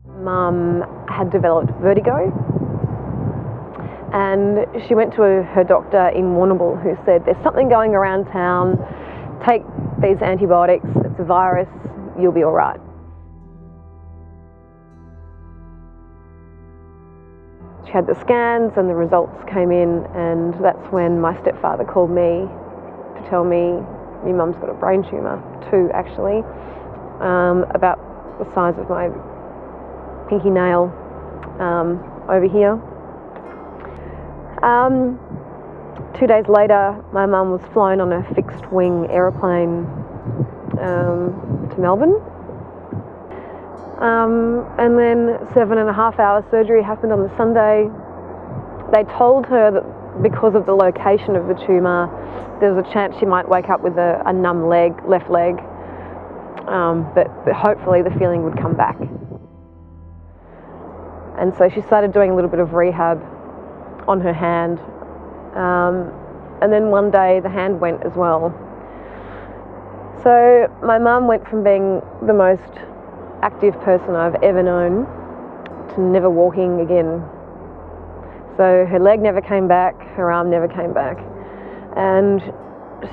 Mum had developed vertigo, and she went to her doctor in Warrnambool, who said, there's something going around town, take these antibiotics, it's a virus, you'll be all right. She had the scans and the results came in, and that's when my stepfather called me to tell me, your mum's got a brain tumour, 2 actually, about the size of my pinky nail over here. 2 days later, my mum was flown on a fixed-wing aeroplane to Melbourne. And then 7.5-hour surgery happened on the Sunday. They told her that because of the location of the tumour, there was a chance she might wake up with a numb leg, left leg, but hopefully the feeling would come back. And so she started doing a little bit of rehab on her hand, and then one day the hand went as well. So my mum went from being the most active person I've ever known to never walking again. So her leg never came back, her arm never came back, and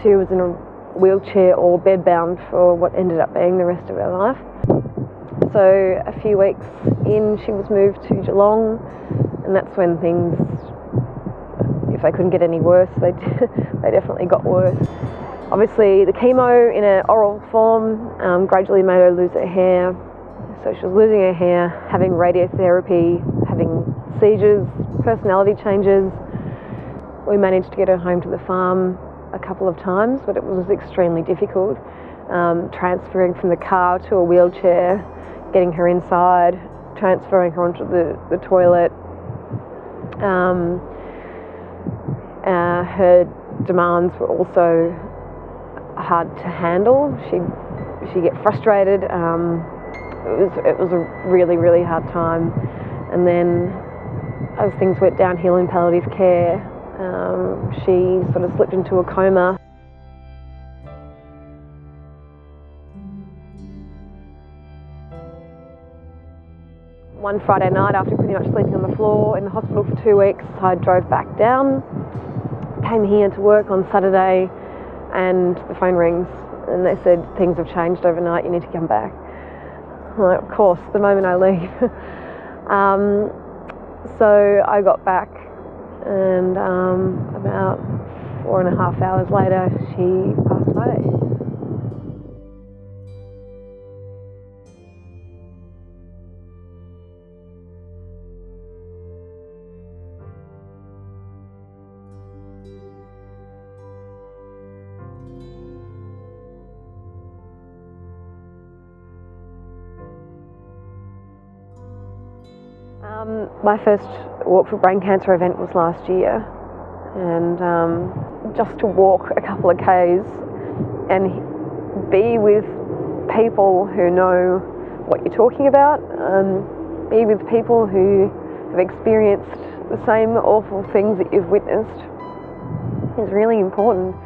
she was in a wheelchair or bedbound for what ended up being the rest of her life. So a few weeks in, she was moved to Geelong, and that's when things, if they couldn't get any worse, they definitely got worse. Obviously the chemo in an oral form gradually made her lose her hair. So she was losing her hair, having radiotherapy, having seizures, personality changes. We managed to get her home to the farm a couple of times, but it was extremely difficult. Transferring from the car to a wheelchair, getting her inside, transferring her onto the toilet. Her demands were also hard to handle. She'd get frustrated. It was a really, really hard time. And then as things went downhill in palliative care, she sort of slipped into a coma. One Friday night, after pretty much sleeping on the floor in the hospital for 2 weeks, I drove back down, came here to work on Saturday, and the phone rings and they said, things have changed overnight, you need to come back. I'm like, of course, the moment I leave. So I got back, and about 4.5 hours later, she passed away. My first Walk for Brain Cancer event was last year, and just to walk a couple of Ks and be with people who know what you're talking about, be with people who have experienced the same awful things that you've witnessed is really important.